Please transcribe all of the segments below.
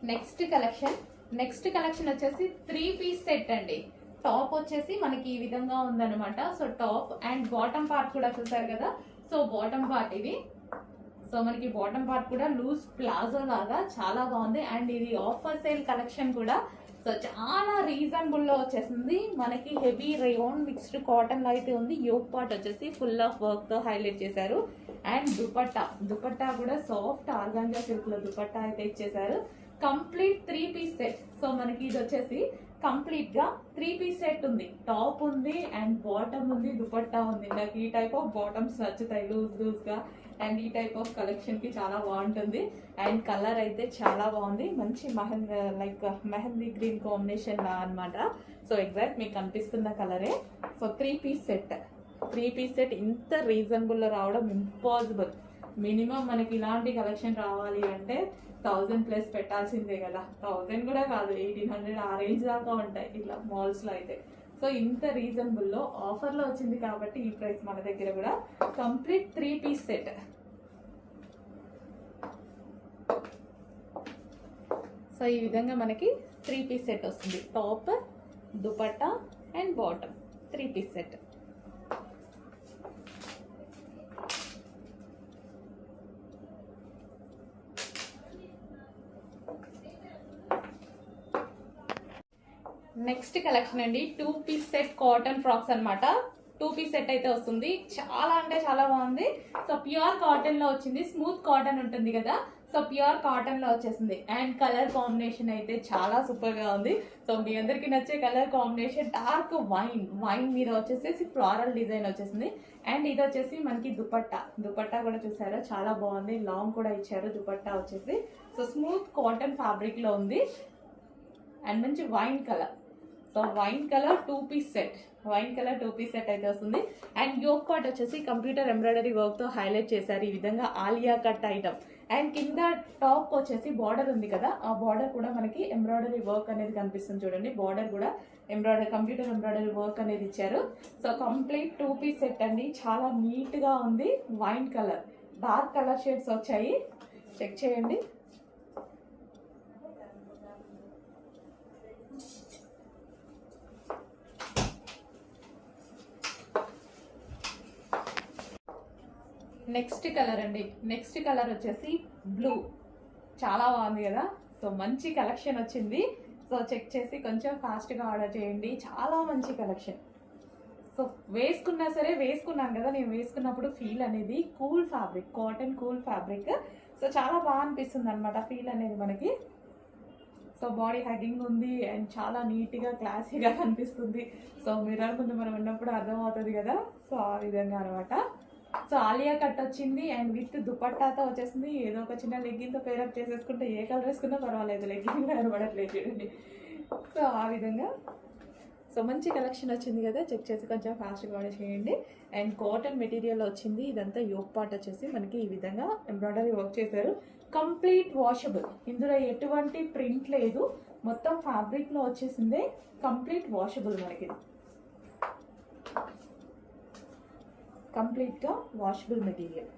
Next collection వచ్చేసి 3-పీస్ set అండి. Top వచ్చేసి మనకి ఈ విధంగా ఉందన్నమాట. So top and bottom part కూడా చూసారు కదా. సో బాటమ్ పార్ట్ ఇది. సో మనకి బాటమ్ పార్ట్ కూడా లూజ్ ప్లాజో లాగా చాలా బాగుంది. అండ్ ఇది ఆఫర్ సేల్ కలెక్షన్ కూడా. సో చాలా రీజనబుల్ లో వచ్చేసింది. మనకి హెవీ రేయాన్ మిక్స్డ్ కాటన్ లో అయితే ఉంది. యోక్ పార్ట్ వచ్చేసి ఫుల్ ఆఫ్ వర్క్ తో హైలైట్ చేశారు. అండ్ దుపట్టా కూడా సాఫ్ట్ ఆర్గాంజా సిల్క్ లో దుపట్టా అయితే ఇచ్చేసారు. Complete 3-పీస్ set. సో మనకి ఇది వచ్చేసి కంప్లీట్ గా 3-పీస్ సెట్ ఉంది. టాప్ ఉంది అండ్ బాటమ్ ఉంది, దుపట్టా ఉంది. నాకు ఈ టైప్ ఆఫ్ బాటమ్స్ నచ్చుతాయి లూజ్ గా. అండ్ ఈ టైప్ ఆఫ్ కలెక్షన్ కి చాలా బాగుంటుంది. అండ్ కలర్ అయితే చాలా బాగుంది. మంచి మెహందీ గ్రీన్ కాంబినేషన్ లా అనమాట. సో ఎగ్జాక్ట్ మీకు కనిపిస్తున్న కలరే. సో 3-పీస్ సెట్ ఇంత రీజనబుల్ లో రావడం ఇంపాసిబుల్. మినిమం మనకి ఇలాంటి కలెక్షన్ రావాలి అంటే 1000+ పెట్టాల్సిందే కదా. 1000 కూడా కాదు, 1800 ఆ రేంజ్ దాకా ఉంటాయి ఇలా మాల్స్ లో అయితే. సో ఇంత రీజనబుల్ లో ఆఫర్ లో వచ్చింది కాబట్టి ఈ ప్రైస్ మన దగ్గర కూడా. Complete 3-పీస్ set. సో ఈ విధంగా మనకి 3-పీస్ సెట్ వస్తుంది. Top, dupatta and bottom three piece set. Next collection అండి 2-పీస్ సెట్ కాటన్ ఫ్రాక్స్ అనమాట. 2-పీస్ సెట్ అయితే వస్తుంది. చాలా అంటే చాలా బాగుంది. సో ప్యూర్ కాటన్ లో వచ్చింది. స్మూత్ కాటన్ ఉంటుంది కదా. సో ప్యూర్ కాటన్ లో వచ్చేసింది. అండ్ కలర్ కాంబినేషన్ అయితే చాలా సూపర్ గా ఉంది. సో మీ అందరికి నచ్చే కలర్ కాంబినేషన్ డార్క్ వైన్ మీద వచ్చేసి ఫ్లోరల్ డిజైన్ వచ్చేసింది. అండ్ ఇది వచ్చేసి మనకి దుపట్టా కూడా చూసారా చాలా బాగుంది. లాంగ్ కూడా ఇచ్చారు దుపట్టా వచ్చేసి. సో స్మూత్ కాటన్ ఫ్యాబ్రిక్ లో ఉంది. అండ్ మంచి wine colour. So wine colour two piece set అయితే వస్తుంది. అండ్ యోక్ పార్ట్ వచ్చేసి కంప్యూటర్ ఎంబ్రాయిడరీ వర్క్ తో హైలైట్ చేశారు. ఈ విధంగా ఆలియా కట్ ఐటమ్. అండ్ కింద టాప్ వచ్చేసి బార్డర్ ఉంది కదా, ఆ బార్డర్ కూడా మనకి ఎంబ్రాయిడరీ వర్క్ అనేది కనిపిస్తుంది చూడండి. బార్డర్ కూడా కంప్యూటర్ ఎంబ్రాయిడరీ వర్క్ అనేది ఇచ్చారు. సో కంప్లీట్ 2-పీస్ సెట్ అండి. చాలా నీట్ గా ఉంది. Wine colour, dark colour shades వచ్చాయి. చెక్ చేయండి. నెక్స్ట్ కలర్ వచ్చేసి బ్లూ. చాలా బాగుంది కదా. సో మంచి కలెక్షన్ వచ్చింది. సో చెక్ చేసి కొంచెం ఫాస్ట్గా ఆర్డర్ చేయండి. చాలా మంచి కలెక్షన్. సో వేసుకున్నాను కదా, నేను వేసుకున్నప్పుడు ఫీల్ అనేది cool fabric, cotton cool fabric. So చాలా బాగా అనిపిస్తుంది అనమాట ఫీల్ అనేది మనకి. సో బాడీ హగ్గింగ్ ఉంది అండ్ చాలా నీట్గా క్లాసీగా కనిపిస్తుంది. సో మిర్రర్ ముందు మనం ఉన్నప్పుడు అర్థమవుతుంది కదా. సో ఆ విధంగా అనమాట. సో ఆలియా కట్ వచ్చింది అండ్ విత్ దుపట్టాతో వచ్చేసింది. ఏదో ఒక చిన్న లెగ్గిన్తో పేరప్ చేసేసుకుంటే ఏ కలర్ వేసుకున్నా పర్వాలేదు, లెగ్గిన్ కనబడట్లేదు చూడండి. సో ఆ విధంగా. సో మంచి కలెక్షన్ వచ్చింది కదా. చెక్ చేసి కొంచెం ఫాస్ట్గా ఆర్డర్ చేయండి. అండ్ కాటన్ మెటీరియల్ వచ్చింది. ఇదంతా యోక్ పార్ట్ వచ్చేసి మనకి ఈ విధంగా ఎంబ్రాయిడరీ వర్క్ చేశారు. Complete washable. ఇందులో ఎటువంటి ప్రింట్ లేదు. మొత్తం ఫ్యాబ్రిక్లో వచ్చేసింది. కంప్లీట్ వాషబుల్ మనకి. కంప్లీట్గా వాషబుల్ మెటీరియల్.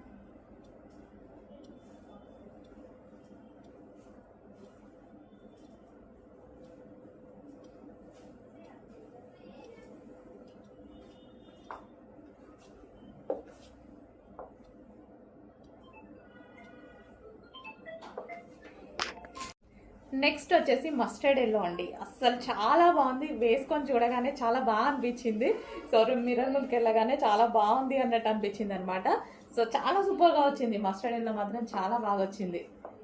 నెక్స్ట్ వచ్చేసి మస్టర్డ్ ఎల్లో అండి. అస్సలు చాలా బాగుంది. వేసుకొని చూడగానే చాలా బాగా అనిపించింది. సో మిర్రర్ ముందుకు వెళ్ళగానే చాలా బాగుంది అన్నట్టు అనిపించింది అనమాట. సో చాలా సూపర్గా వచ్చింది. మస్టర్డ్ ఎల్లో మాత్రం చాలా బాగా వచ్చింది.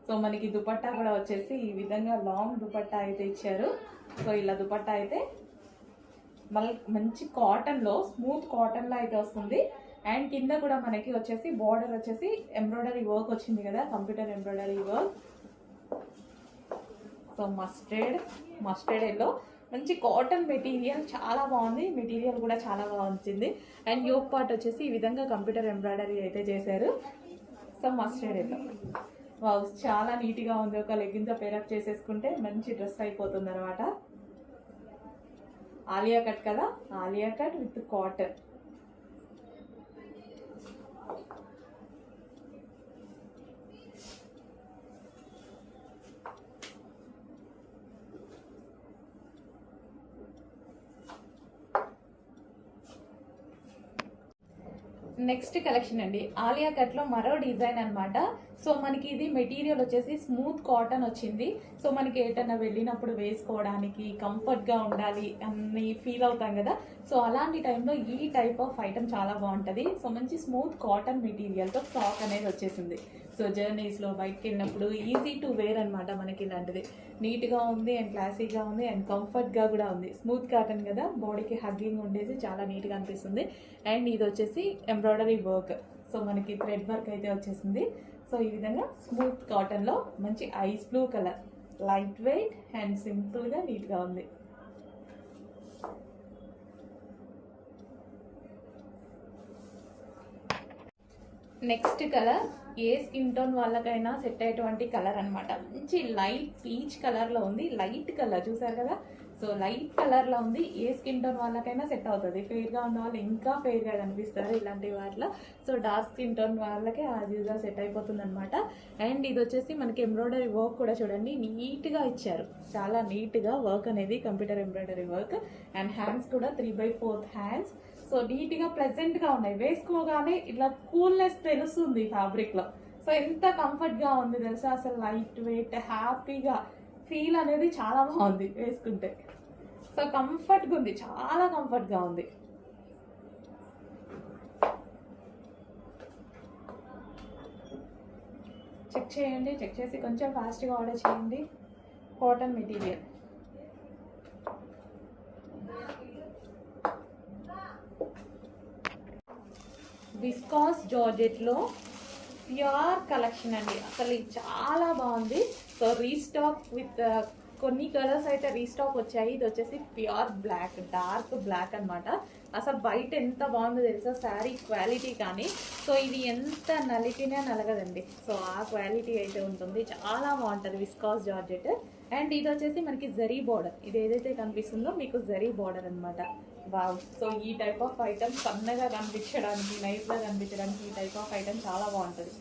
సో మనకి దుపట్టా కూడా వచ్చేసి ఈ విధంగా లాంగ్ దుపట్టా అయితే ఇచ్చారు. సో ఇలా దుపట్టా అయితే మళ్ళీ మంచి కాటన్లో, స్మూత్ కాటన్లో అయితే వస్తుంది. అండ్ కింద కూడా మనకి వచ్చేసి బార్డర్ వచ్చేసి ఎంబ్రాయిడరీ వర్క్ వచ్చింది కదా, computer embroidery work. So mustard yellow మంచి కాటన్ మెటీరియల్ చాలా బాగుంది. మెటీరియల్ కూడా చాలా బాగా వచ్చింది. అండ్ యోక్ పార్ట్ వచ్చేసి ఈ విధంగా కంప్యూటర్ ఎంబ్రాయిడరీ అయితే చేశారు. సో మస్టర్డ్ ఎల్లో చాలా నీట్గా ఉంది. ఒక లెగ్గిన్తో పేరప్ చేసేసుకుంటే మంచి డ్రెస్ అయిపోతుంది అనమాట. ఆలియా కట్ కదా, Alia cut with cotton. Next collection అండి, ఆలియా కట్ లో మరో డిజైన్ అన్నమాట. సో మనకి ఇది మెటీరియల్ వచ్చేసి స్మూత్ కాటన్ వచ్చింది. సో మనకి ఏటైనా వెళ్ళినప్పుడు వేసుకోవడానికి కంఫర్ట్ గా ఉండాలి అని ఫీల్ అవుతాం కదా. సో అలాంటి టైంలో ఈ టైప్ ఆఫ్ ఐటమ్ చాలా బాగుంటది. సో మంచి స్మూత్ కాటన్ మెటీరియల్ తో ఫ్రాక్ అనేది వచ్చేసింది. సో జర్నీస్ లో బయటకి వెళ్ళినప్పుడు ఈజీ టు వేర్ అనమాట. మనకి ఇలాంటిది నీట్ గా ఉంది అండ్ క్లాసీగా ఉంది అండ్ కంఫర్ట్ గా కూడా ఉంది. స్మూత్ కాటన్ కదా, బాడీకి హగ్గింగ్ ఉండేసి చాలా నీట్ గా అనిపిస్తుంది. అండ్ ఇది వచ్చేసి ఎంబ్రాయిడరీ వర్క్. సో మనకి థ్రెడ్ వర్క్ అయితే వచ్చేసింది. సో ఈ విధంగా స్మూత్ కాటన్ లో మంచి ice blue colour, light weight and simple గా నీట్ గా ఉంది. నెక్స్ట్ కలర్ ఏ స్కిన్ టోన్ వాళ్ళకైనా సెట్ అయ్యేటువంటి కలర్ అనమాట. మంచి లైట్ పీచ్ కలర్ లో ఉంది. లైట్ కలర్ చూసారు కదా. సో లైట్ కలర్ లో ఉంది. ఏ స్కిన్ టోన్ వాళ్ళకైనా సెట్ అవుతుంది. ఫెయిర్ గా ఉన్న వాళ్ళు ఇంకా ఫెయిర్ గా కనిపిస్తారు ఇలాంటి వాటిలో. సో డార్క్ స్కిన్ టోన్ వాళ్ళకి యాజ్ యూజువల్ సెట్ అయిపోతుంది అనమాట. అండ్ ఇది వచ్చేసి మనకి ఎంబ్రాయిడరీ వర్క్ కూడా చూడండి నీట్ గా ఇచ్చారు. చాలా నీట్ గా వర్క్ అనేది computer embroidery work. And hands కూడా 3/4 హ్యాండ్స్. సో నీట్ గా ప్లెజెంట్ గా ఉన్నాయి. వేసుకోగానే ఇట్లా కూల్నెస్ తెలుస్తుంది ఫ్యాబ్రిక్ లో. సో ఎంత కంఫర్ట్ గా ఉంది తెలుసా. అసలు లైట్ వెయిట్ హ్యాపీగా ఫీల్ అనేది చాలా బాగుంది వేసుకుంటే. సో కంఫర్ట్ గా ఉంది, చాలా కంఫర్ట్ గా ఉంది. చెక్ చేయండి, చెక్ చేసి కొంచెం ఫాస్ట్ గా ఆర్డర్ చేయండి. Cotton material. విస్కాస్ జార్జెట్ లో ప్యూర్ కలెక్షన్ అండి. అసలు ఇది చాలా బాగుంది. సో రీస్టాక్ విత్ కొన్ని కలర్స్ అయితే రీస్టాక్ వచ్చాయి. ఇది వచ్చేసి ప్యూర్ బ్లాక్, డార్క్ బ్లాక్ అనమాట. అసలు బయట ఎంత బాగుందో తెలుసా శారీ క్వాలిటీ కానీ. సో ఇది ఎంత నలిపినా నలగదండి. సో ఆ క్వాలిటీ అయితే ఉంటుంది. చాలా బాగుంటుంది విస్కాస్ జార్జెట్. అండ్ ఇది వచ్చేసి మనకి జరీ బార్డర్. ఇది ఏదైతే కనిపిస్తుందో మీకు జరీ బార్డర్ అనమాట. వావ్. సో ఈ టైప్ ఆఫ్ ఐటమ్ సన్నగా కనిపించడానికి, నైస్గా కనిపించడానికి ఈ టైప్ ఆఫ్ ఐటమ్ చాలా బాగుంటుంది.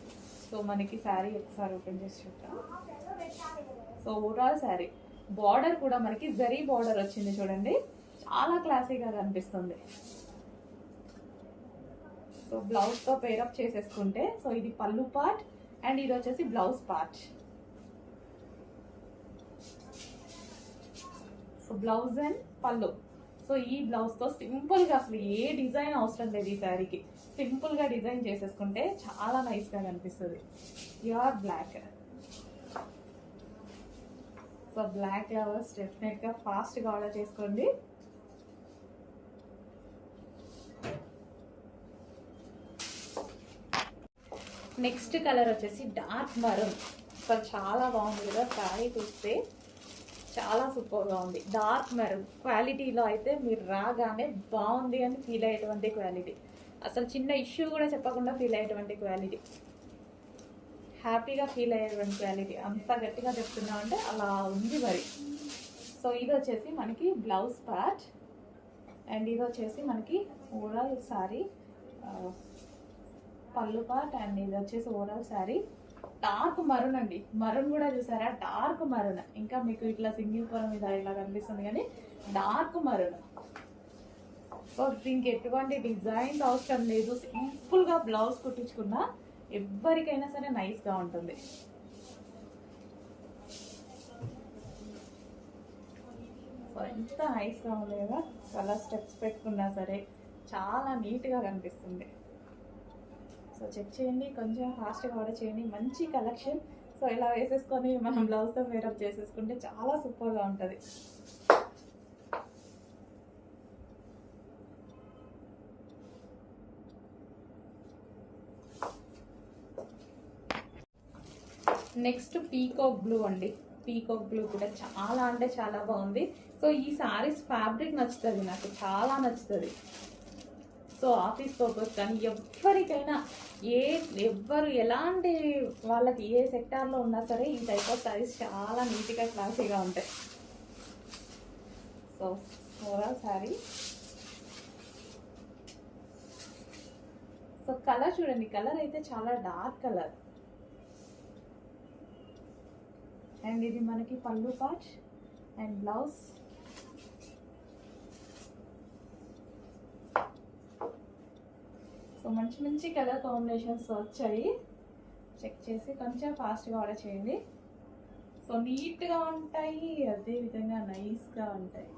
సో మనకి శారీ ఒకసారి ఓపెన్ చేసి చూద్దాం. సో ఓవరాల్ శారీ బార్డర్ కూడా మనకి జరీ బార్డర్ వచ్చింది చూడండి. చాలా క్లాసీగా కనిపిస్తుంది. సో బ్లౌజ్ తో పేరప్ చేసేసుకుంటే, సో ఇది పళ్ళు పార్ట్ అండ్ ఇది వచ్చేసి blouse part. So blouse and పళ్ళు. సో ఈ బ్లౌజ్ తో సింపుల్ గా అసలు ఏ డిజైన్ అవసరం లేదు ఈ శారీకి. సింపుల్ గా డిజైన్ చేసేసుకుంటే చాలా నైస్ గా కనిపిస్తుంది. Pure black. So black lovers definite గా ఫాస్ట్ గా ఆర్డర్ చేసుకోండి. నెక్స్ట్ కలర్ వచ్చేసి డార్క్ మరూన్. అసలు చాలా బాగుంది కదా శారీ చూస్తే. చాలా సూపర్గా ఉంది. డార్క్ మెరూన్ క్వాలిటీలో అయితే మీరు రాగానే బాగుంది అని ఫీల్ అయ్యేటువంటి క్వాలిటీ. అసలు చిన్న ఇష్యూ కూడా చెప్పకుండా ఫీల్ అయ్యేటువంటి క్వాలిటీ. హ్యాపీగా ఫీల్ అయ్యేటువంటి క్వాలిటీ. అంత గట్టిగా చెప్తున్నామంటే అలా ఉంది మరి. సో ఇది వచ్చేసి మనకి బ్లౌజ్ పార్ట్ అండ్ ఇది వచ్చేసి మనకి ఓవరాల్ శారీ పళ్ళు పార్ట్ అండ్ ఇది వచ్చేసి ఓవరాల్ శారీ. డార్క్ మరూన్ అండి. మరూన్ కూడా చూసారా, డార్క్ మరూన్. ఇంకా మీకు ఇట్లా సింగిల్ పొర మీద ఇలా కనిపిస్తుంది కానీ డార్క్ మరూన్. సో దీనికి ఎటువంటి డిజైన్ అవసరం లేదు. సింపుల్ గా బ్లౌజ్ కుట్టించుకున్నా ఎవరికైనా సరే నైస్ గా ఉంటుంది. సో ఎంత నైస్ గా ఉంది కదా. కలర్ స్టెప్స్ పెట్టుకున్నా సరే చాలా నీట్ గా కనిపిస్తుంది. సో చెక్ చేయండి, కొంచెం ఫాస్ట్గా ఆర్డర్ చేయండి. మంచి కలెక్షన్. సో ఇలా వేసేసుకొని మనం బ్లౌజ్తో వేరప్ చేసేసుకుంటే చాలా సూపర్గా ఉంటుంది. నెక్స్ట్ పీకాక్ బ్లూ అండి. పీకాక్ బ్లూ కూడా చాలా అంటే చాలా బాగుంది. సో ఈ సారీస్ ఫ్యాబ్రిక్ నచ్చుతుంది నాకు, చాలా నచ్చుతుంది. సో ఆఫీస్ పర్పస్ కానీ ఎవరికైనా ఎవ్వరు ఎలాంటి వాళ్ళకి ఏ సెక్టార్లో ఉన్నా సరే ఈ టైప్ ఆఫ్ సారీస్ చాలా నీట్గా క్లాసీగా ఉంటాయి. So overall sorry. So colour చూడండి, కలర్ అయితే చాలా డార్క్ కలర్. అండ్ ఇది మనకి పళ్ళు పార్ట్ అండ్ బ్లౌజ్. సో మంచి మంచి కలర్ కాంబినేషన్స్ వచ్చాయి. చెక్ చేసి కొంచెం ఫాస్ట్గా ఆర్డర్ చేయండి. సో నీట్గా ఉంటాయి, అదేవిధంగా నైస్గా ఉంటాయి.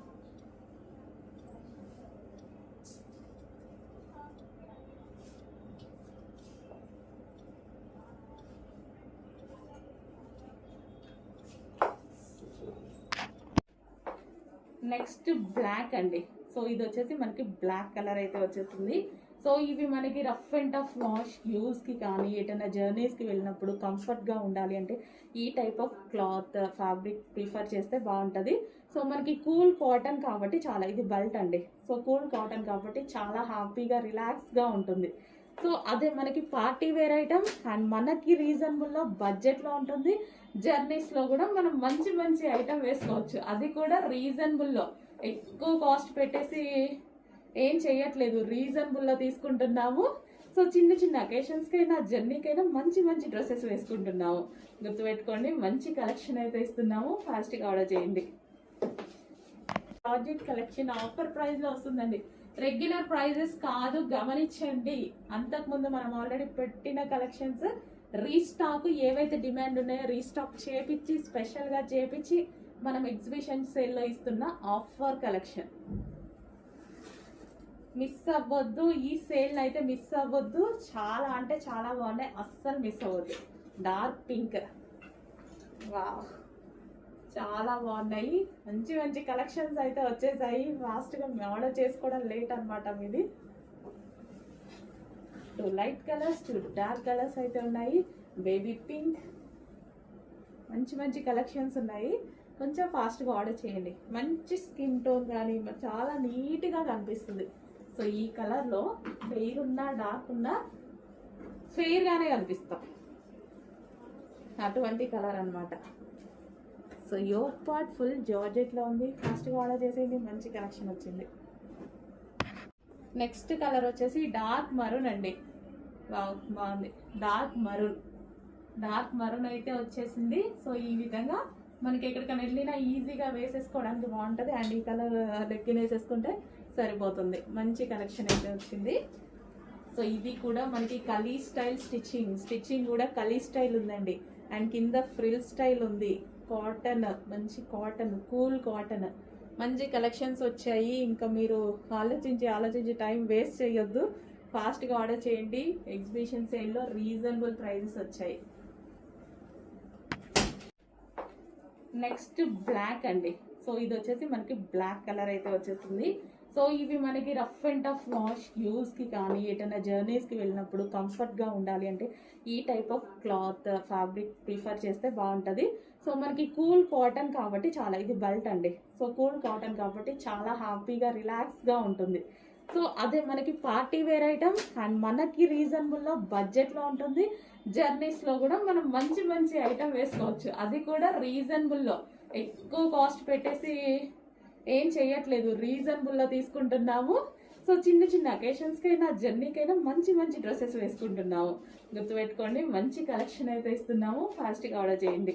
నెక్స్ట్ బ్లాక్ అండి. సో ఇది వచ్చేసి మనకి బ్లాక్ కలర్ అయితే వచ్చేసింది. సో ఇవి మనకి రఫ్ అండ్ టఫ్ వాష్ యూస్కి కానీ ఏదైనా జర్నీస్కి వెళ్ళినప్పుడు కంఫర్ట్గా ఉండాలి అంటే ఈ type of cloth fabric prefer చేస్తే బాగుంటుంది. సో మనకి కూల్ కాటన్ కాబట్టి చాలా, ఇది బెల్ట్ అండి. సో కూల్ కాటన్ కాబట్టి చాలా హ్యాపీగా రిలాక్స్గా ఉంటుంది. సో అదే మనకి పార్టీ వేర్ ఐటమ్ అండ్ మనకి రీజనబుల్లో బడ్జెట్లో ఉంటుంది. జర్నీస్లో కూడా మనం మంచి మంచి ఐటమ్ వేసుకోవచ్చు, అది కూడా రీజనబుల్లో. ఎక్కువ కాస్ట్ పెట్టేసి ఏం చేయట్లేదు, రీజనబుల్లో తీసుకుంటున్నాము. సో చిన్న చిన్న అకేషన్స్కైనా జర్నీకైనా మంచి మంచి డ్రెస్సెస్ వేసుకుంటున్నాము. గుర్తుపెట్టుకోండి, మంచి కలెక్షన్ అయితే ఇస్తున్నాము, ఫాస్ట్గా ఆర్డర్ చేయండి. ప్రాజెక్ట్ కలెక్షన్ ఆఫర్ ప్రైస్లో వస్తుందండి, రెగ్యులర్ ప్రైజెస్ కాదు, గమనించండి. అంతకుముందు మనం ఆల్రెడీ పెట్టిన కలెక్షన్స్ రీస్టాక్, ఏవైతే డిమాండ్ ఉన్నాయో రీస్టాక్ చేపించి స్పెషల్గా చేపించి మనం ఎగ్జిబిషన్ సేల్లో ఇస్తున్న ఆఫర్ కలెక్షన్. మిస్ అవ్వద్దు, ఈ సేల్ అయితే మిస్ అవ్వద్దు. చాలా అంటే చాలా బాగున్నాయి, అస్సలు మిస్ అవ్వద్దు. డార్క్ పింక్, వావ్ చాలా బాగున్నాయి. మంచి మంచి కలెక్షన్స్ అయితే వచ్చేసాయి. ఫాస్ట్గా ఆర్డర్ చేసుకోవడం లేట్ అనమాట మీది. 2 లైట్ కలర్స్, 2 డార్క్ కలర్స్ అయితే ఉన్నాయి. బేబీ పింక్, మంచి మంచి కలెక్షన్స్ ఉన్నాయి. కొంచెం ఫాస్ట్గా ఆర్డర్ చేయండి. మంచి స్కిన్ టోన్ కానీ చాలా నీట్గా కనిపిస్తుంది. సో ఈ కలర్లో ఫెయిర్ ఉన్నా డార్క్ ఉన్నా ఫెయిర్గానే కనిపిస్తాం, అటువంటి కలర్ అనమాట. సో యోక్ పార్ట్ ఫుల్ జార్జెట్లో ఉంది, ఫాస్ట్గా ఆర్డర్ చేసేయండి, మంచి కలెక్షన్ వచ్చింది. నెక్స్ట్ కలర్ వచ్చేసి డార్క్ మరూన్ అండి. బాగుంది, డార్క్ మరూన్ అయితే వచ్చేసింది. సో ఈ విధంగా మనకి ఎక్కడికైనా వెళ్ళినా ఈజీగా వేసేసుకోవడానికి బాగుంటుంది. అండ్ ఈ కలర్ లెగ్గిన్ వేసేసుకుంటే సరిపోతుంది. మంచి కలెక్షన్ అయితే వచ్చింది. సో ఇది కూడా మనకి కలీ స్టైల్ స్టిచ్చింగ్ కూడా కలీ స్టైల్ ఉందండి. అండ్ కింద ఫ్రిల్ స్టైల్ ఉంది. కాటన్, మంచి కాటన్, కూల్ కాటన్, మంచి కలెక్షన్స్ వచ్చాయి. ఇంకా మీరు ఆలోచించి టైం వేస్ట్ చేయొద్దు, ఫాస్ట్గా ఆర్డర్ చేయండి. ఎగ్జిబిషన్ సేల్లో రీజనబుల్ ప్రైజెస్ వచ్చాయి. నెక్స్ట్ బ్లాక్ అండి. సో ఇది వచ్చేసి మనకి బ్లాక్ కలర్ అయితే వచ్చేసింది. సో ఇవి మనకి రఫ్ అండ్ టఫ్ వాష్ యూస్కి కానీ ఏదైనా జర్నీస్కి వెళ్ళినప్పుడు కంఫర్ట్గా ఉండాలి అంటే ఈ type of cloth fabric prefer చేస్తే బాగుంటుంది. సో మనకి కూల్ కాటన్ కాబట్టి చాలా, ఇది బెల్ట్ అండి. సో కూల్ కాటన్ కాబట్టి చాలా హ్యాపీగా రిలాక్స్గా ఉంటుంది. సో అదే మనకి పార్టీ వేర్ ఐటమ్ అండ్ మనకి రీజనబుల్లో బడ్జెట్లో ఉంటుంది. జర్నీస్లో కూడా మనం మంచి మంచి ఐటమ్ వేసుకోవచ్చు, అది కూడా రీజనబుల్లో. ఎక్కువ కాస్ట్ పెట్టేసి ఏం చేయట్లేదు, రీజనబుల్లో తీసుకుంటున్నాము. సో చిన్న చిన్న అకేషన్స్కైనా జర్నీకైనా మంచి మంచి డ్రెస్సెస్ వేసుకుంటున్నాము. గుర్తుపెట్టుకోండి, మంచి కలెక్షన్ అయితే ఇస్తున్నాము, ఫాస్ట్గా ఆర్డర్ చేయండి.